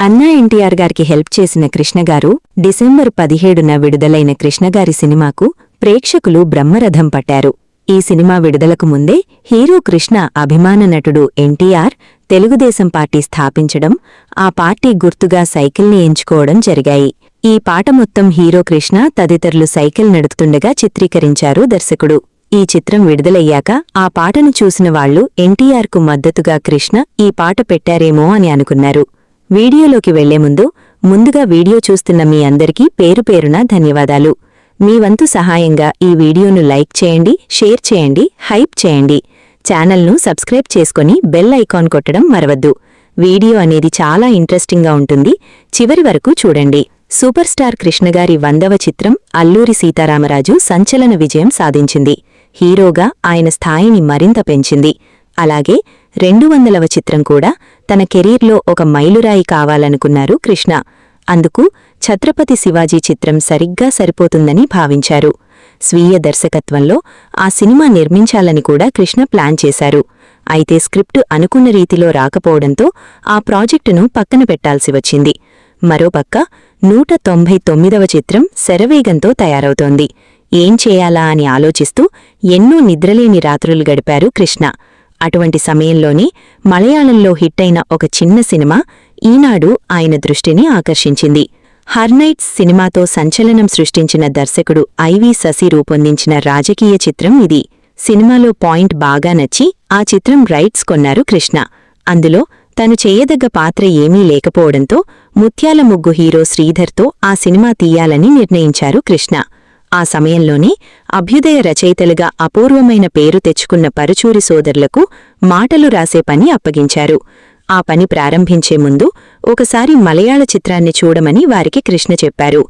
అన్నా ఎన్టీఆర్ గారికి హెల్ప్ చేసిన కృష్ణగారు డిసెంబర్ 17న విడుదలైన కృష్ణగారి సినిమాకు ప్రేక్షకులు బ్రహ్మరథం పట్టారు. ఈ సినిమా విడుదలకు ముందే హీరో కృష్ణ అభిమాన నటుడు ఎన్టీఆర్ తెలుగుదేశం పార్టీ స్థాపించడం, ఆ పార్టీ గుర్తుగా సైకిల్ని ఎంచుకోవడం జరిగాయి. ఈ పాట మొత్తం హీరో కృష్ణ తదితరులు సైకిల్ నడుపుతుండగా చిత్రీకరించారు దర్శకుడు. ఈ చిత్రం విడుదలయ్యాక ఆ పాటను చూసిన వాళ్లు ఎన్టీఆర్కు మద్దతుగా కృష్ణ ఈ పాట పెట్టారేమో అని అనుకున్నారు. వీడియోలోకి వెళ్లే ముందుగా వీడియో చూస్తున్న మీ అందరికీ పేరుపేరున ధన్యవాదాలు. మీ వంతు సహాయంగా ఈ వీడియోను లైక్ చేయండి, షేర్ చేయండి, హైప్ చేయండి. ఛానల్ను సబ్స్క్రైబ్ చేసుకుని బెల్ ఐకాన్ కొట్టడం మరవద్దు. వీడియో అనేది చాలా ఇంట్రెస్టింగ్గా ఉంటుంది, చివరి వరకు చూడండి. సూపర్ స్టార్ కృష్ణగారి 100వ చిత్రం అల్లూరి సీతారామరాజు సంచలన విజయం సాధించింది. హీరోగా ఆయన స్థాయిని మరింత పెంచింది. అలాగే 200వ చిత్రం కూడా తన కెరీర్లో ఒక మైలురాయి కావాలనుకున్నారు కృష్ణ. అందుకు ఛత్రపతి శివాజీ చిత్రం సరిగ్గా సరిపోతుందని భావించారు. స్వీయ దర్శకత్వంలో ఆ సినిమా నిర్మించాలని కూడా కృష్ణ ప్లాన్ చేశారు. అయితే స్క్రిప్టు అనుకున్న రీతిలో రాకపోవడంతో ఆ ప్రాజెక్టును పక్కన పెట్టాల్సి వచ్చింది. మరోపక్క 199వ చిత్రం శరవేగంతో తయారవుతోంది. ఏం చేయాలా అని ఆలోచిస్తూ ఎన్నో నిద్రలేని రాత్రులు గడిపారు కృష్ణ. అటువంటి సమయంలోనే మలయాళంలో హిట్టైన ఒక చిన్న సినిమా ఈనాడు ఆయన దృష్టిని ఆకర్షించింది. హర్నైట్స్ సినిమాతో సంచలనం సృష్టించిన దర్శకుడు ఐవి శశి రూపొందించిన రాజకీయ చిత్రం ఇది. సినిమాలో పాయింట్ బాగా నచ్చి ఆ చిత్రం రైట్స్ కొన్నారు కృష్ణ. అందులో తను చేయదగ్గ పాత్ర ఏమీ లేకపోవడంతో ముత్యాల ముగ్గు హీరో శ్రీధర్తో ఆ సినిమా తీయాలని నిర్ణయించారు కృష్ణ. ఆ సమయంలోనే అభ్యుదయ రచయితలుగా అపూర్వమైన పేరు తెచ్చుకున్న పరుచూరి సోదరులకు మాటలు రాసే పని అప్పగించారు. ఆ పని ప్రారంభించే ముందు ఒకసారి మలయాళ చిత్రాన్ని చూడమని వారికి కృష్ణ చెప్పారు.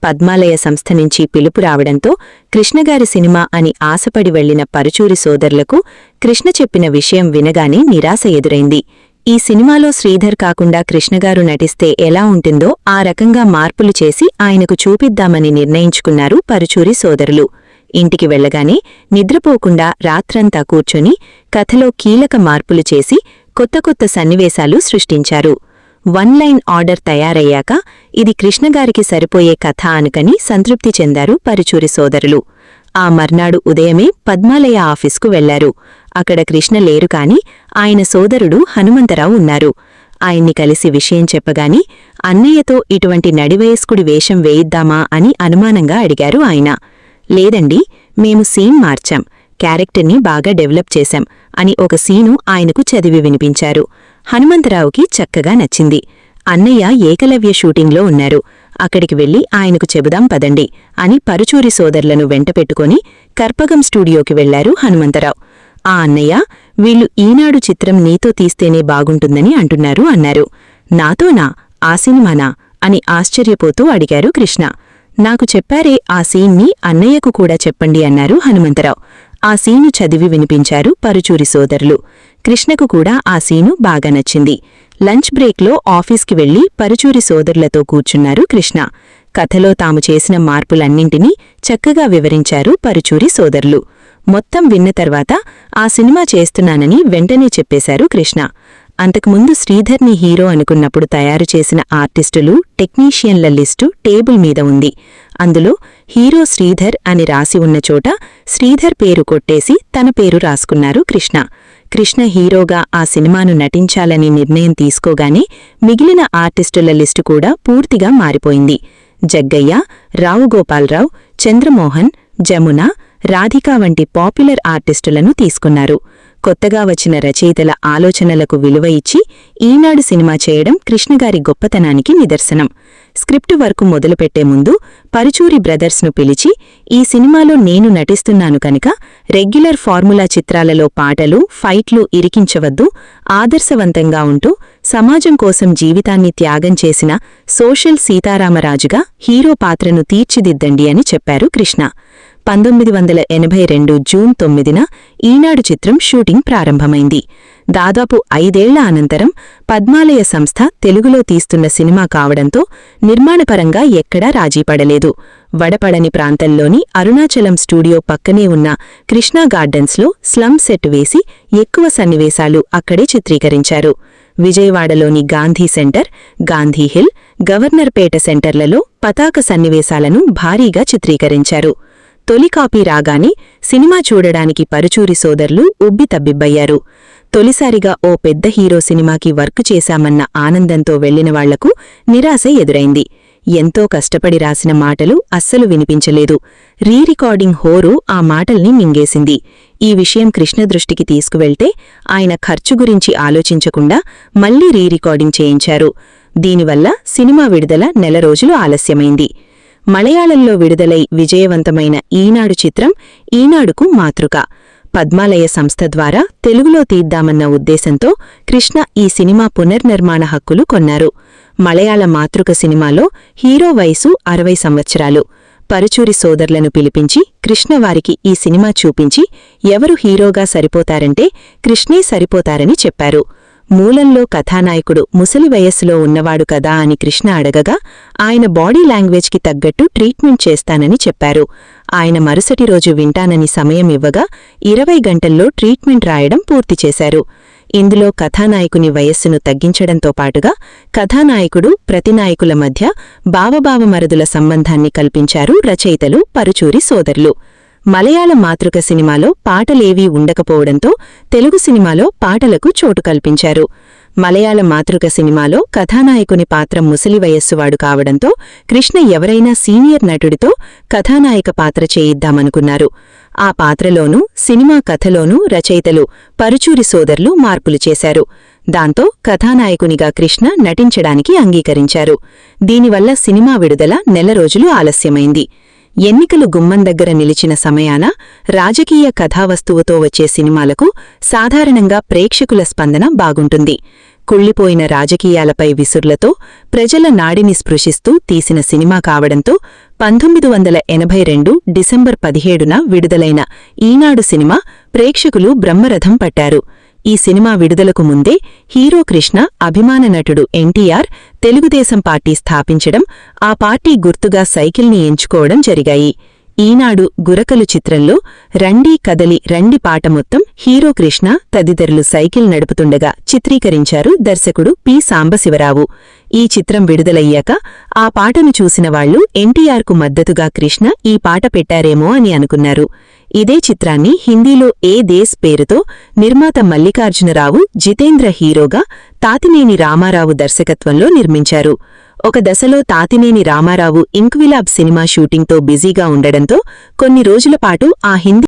పద్మాలయ సంస్థ నుంచి పిలుపు రావడంతో కృష్ణగారి సినిమా అని ఆశపడి వెళ్లిన పరుచూరి సోదరులకు కృష్ణ చెప్పిన విషయం వినగానే నిరాశ ఎదురైంది. ఈ సినిమాలో శ్రీధర్ కాకుండా కృష్ణగారు నటిస్తే ఎలా ఉంటుందో ఆ రకంగా మార్పులు చేసి ఆయనకు చూపిద్దామని నిర్ణయించుకున్నారు పరుచూరి సోదరులు. ఇంటికి వెళ్లగానే నిద్రపోకుండా రాత్రంతా కూర్చొని కథలో కీలక మార్పులు చేసి కొత్త కొత్త సన్నివేశాలు సృష్టించారు. 1 లైన్ ఆర్డర్ తయారయ్యాక ఇది కృష్ణగారికి సరిపోయే కథ అనుకని సంతృప్తి చెందారు పరుచూరి సోదరులు. ఆ మర్నాడు ఉదయమే పద్మాలయ ఆఫీస్కు వెళ్లారు. అక్కడ కృష్ణ లేరు కాని ఆయన సోదరుడు హనుమంతరావు ఉన్నారు. ఆయన్ని కలిసి విషయం చెప్పగాని అన్నయ్యతో ఇటువంటి నడివయస్కుడి వేషం వేయిద్దామా అని అనుమానంగా అడిగారు ఆయన. లేదండి, మేము సీన్ మార్చాం, క్యారెక్టర్ని బాగా డెవలప్ చేశాం అని ఒక సీను ఆయనకు చదివి వినిపించారు. హనుమంతరావుకి చక్కగా నచ్చింది. అన్నయ్య ఏకలవ్య షూటింగ్లో ఉన్నారు, అక్కడికి వెళ్లి ఆయనకు చెబుదాం పదండి అని పరుచూరి సోదరులను వెంటపెట్టుకుని కర్పగం స్టూడియోకి వెళ్లారు హనుమంతరావు. ఆ అన్నయ్య, వీళ్లు ఈనాడు చిత్రం నీతో తీస్తేనే బాగుంటుందని అంటున్నారు అన్నారు. నాతోనా? ఆ సినిమానా అని ఆశ్చర్యపోతూ అడిగారు కృష్ణ. నాకు చెప్పారే ఆ సీన్ని అన్నయ్యకు కూడా చెప్పండి అన్నారు హనుమంతరావు. ఆ సీను చదివి వినిపించారు పరుచూరి సోదరులు. కృష్ణకు కూడా ఆ సీను బాగా నచ్చింది. లంచ్ బ్రేక్లో ఆఫీస్కి వెళ్లి పరుచూరి సోదరులతో కూర్చున్నారు కృష్ణ. కథలో తాము చేసిన మార్పులన్నింటినీ చక్కగా వివరించారు పరుచూరి సోదరులు. మొత్తం విన్న తర్వాత ఆ సినిమా చేస్తున్నానని వెంటనే చెప్పేశారు కృష్ణ. అంతకుముందు శ్రీధర్ని హీరో అనుకున్నప్పుడు తయారు చేసిన ఆర్టిస్టులు, టెక్నీషియన్ల లిస్టు టేబుల్ మీద ఉంది. అందులో హీరో శ్రీధర్ అని రాసి ఉన్న చోట శ్రీధర్ పేరు కొట్టేసి తన పేరు రాసుకున్నారు కృష్ణ. కృష్ణ హీరోగా ఆ సినిమాను నటించాలని నిర్ణయం తీసుకోగానే మిగిలిన ఆర్టిస్టుల లిస్టు కూడా పూర్తిగా మారిపోయింది. జగ్గయ్య, రావుగోపాలరావు, చంద్రమోహన్, జమున, రాధిక వంటి పాపులర్ ఆర్టిస్టులను తీసుకున్నారు. కొత్తగా వచ్చిన రచయితల ఆలోచనలకు విలువ ఇచ్చి ఈనాడు సినిమా చేయడం కృష్ణగారి గొప్పతనానికి నిదర్శనం. స్క్రిప్టు వర్క్ మొదలుపెట్టే ముందు పరుచూరి బ్రదర్స్ను పిలిచి, ఈ సినిమాలో నేను నటిస్తున్నాను కనుక రెగ్యులర్ ఫార్ములా చిత్రాలలో పాటలు, ఫైట్లు ఇరికించవద్దు, ఆదర్శవంతంగా ఉంటూ సమాజం కోసం జీవితాన్ని త్యాగం చేసిన సోషల్ సీతారామరాజుగా హీరో పాత్రను తీర్చిదిద్దండి అని చెప్పారు కృష్ణ. 1982 జూన్ 9న ఈనాడు చిత్రం షూటింగ్ ప్రారంభమైంది. దాదాపు 5 ఏళ్ల అనంతరం పద్మాలయ సంస్థ తెలుగులో తీస్తున్న సినిమా కావడంతో నిర్మాణపరంగా ఎక్కడా రాజీపడలేదు. వడపడని ప్రాంతంలోని అరుణాచలం స్టూడియో పక్కనే ఉన్న కృష్ణా గార్డెన్స్లో స్లమ్ సెట్ వేసి ఎక్కువ సన్నివేశాలు అక్కడే చిత్రీకరించారు. విజయవాడలోని గాంధీ సెంటర్, గాంధీహిల్, గవర్నర్పేట సెంటర్లలో పతాక సన్నివేశాలను భారీగా చిత్రీకరించారు. తొలి కాపీ రాగానే సినిమా చూడడానికి పరుచూరి సోదరులు ఉబ్బితబ్బిబ్బయ్యారు. తొలిసారిగా ఓ పెద్ద హీరో సినిమాకి వర్క్ చేశామన్న ఆనందంతో వెళ్లిన వాళ్లకు నిరాశ ఎదురైంది. ఎంతో కష్టపడి రాసిన మాటలు అస్సలు వినిపించలేదు. రీరికార్డింగ్ హోరు ఆ మాటల్ని మింగేసింది. ఈ విషయం కృష్ణ దృష్టికి తీసుకువెళ్తే ఆయన ఖర్చు గురించి ఆలోచించకుండా మళ్లీ రీరికార్డింగ్ చేయించారు. దీనివల్ల సినిమా విడుదల నెల రోజులు ఆలస్యమైంది. మలయాళంలో విడుదలై విజయవంతమైన ఈనాడు చిత్రం ఈనాడుకు మాతృక. పద్మాలయ సంస్థ ద్వారా తెలుగులో తీద్దామన్న ఉద్దేశంతో కృష్ణ ఈ సినిమా పునర్నిర్మాణ హక్కులు కొన్నారు. మలయాళ మాతృక సినిమాలో హీరో వయసు 60 సంవత్సరాలు. పరుచూరి సోదర్లను పిలిపించి కృష్ణవారికి ఈ సినిమా చూపించి ఎవరు హీరోగా సరిపోతారంటే కృష్ణే సరిపోతారని చెప్పారు. మూలంలో కథానాయకుడు ముసలి వయస్సులో ఉన్నవాడు కదా అని కృష్ణ అడగగా ఆయన బాడీ లాంగ్వేజ్కి తగ్గట్టు ట్రీట్మెంట్ చేస్తానని చెప్పారు. ఆయన మరుసటి రోజు వింటానని సమయం ఇవ్వగా 20 గంటల్లో ట్రీట్మెంట్ రాయడం పూర్తి చేశారు. ఇందులో కథానాయకుని వయస్సును తగ్గించడంతో పాటుగా కథానాయకుడు, ప్రతినాయకుల మధ్య బావబావమరుదుల సంబంధాన్ని కల్పించారు రచయితలు పరుచూరి సోదరులు. మలయాళ మాతృక సినిమాలో పాటలేవీ ఉండకపోవడంతో తెలుగు సినిమాలో పాటలకు చోటు కల్పించారు. మలయాళ మాతృక సినిమాలో కథానాయకుని పాత్ర ముసలి వయస్సువాడు కావడంతో కృష్ణ ఎవరైనా సీనియర్ నటుడితో కథానాయక పాత్ర చేయిద్దామనుకున్నారు. ఆ పాత్రలోనూ సినిమా కథలోనూ రచయితలు పరుచూరి సోదరులు మార్పులు చేశారు. దాంతో కథానాయకునిగా కృష్ణ నటించడానికి అంగీకరించారు. దీనివల్ల సినిమా విడుదల నెల రోజులు ఆలస్యమైంది. ఎన్నికలు గుమ్మం దగ్గర నిలిచిన సమయాన రాజకీయ కథావస్తువుతో వచ్చే సినిమాలకు సాధారణంగా ప్రేక్షకుల స్పందన బాగుంటుంది. కుళ్లిపోయిన రాజకీయాలపై విసుర్లతో ప్రజల నాడిని స్పృశిస్తూ తీసిన సినిమా కావడంతో 1982 డిసెంబర్ 17న విడుదలైన ఈనాడు సినిమా ప్రేక్షకులు బ్రహ్మరథం పట్టారు. ఈ సినిమా విడుదలకు ముందే హీరో కృష్ణ అభిమాన నటుడు ఎన్టీఆర్ తెలుగుదేశం పార్టీ స్థాపించడం, ఆ పార్టీ గుర్తుగా సైకిల్ని ఎంచుకోవడం జరిగాయి. ఈనాడు గురకలు చిత్రంలో రండి కదలి రండి పాట మొత్తం హీరో కృష్ణ తదితరులు సైకిల్ నడుపుతుండగా చిత్రీకరించారు దర్శకుడు పి. సాంబశివరావు. ఈ చిత్రం విడుదలయ్యాక ఆ పాటను చూసిన వాళ్లు ఎన్టీఆర్కు మద్దతుగా కృష్ణ ఈ పాట పెట్టారేమో అని అనుకున్నారు. ఇదే చిత్రాన్ని హిందీలో ఏ దేశ్ పేరుతో నిర్మాత మల్లికార్జునరావు, జితేంద్ర హీరోగా తాతినేని రామారావు దర్శకత్వంలో నిర్మించారు. ఒక దశలో తాతినేని రామారావు ఇంక్విలాబ్ సినిమా షూటింగ్తో బిజీగా ఉండడంతో కొన్ని రోజులపాటు ఆ హిందీ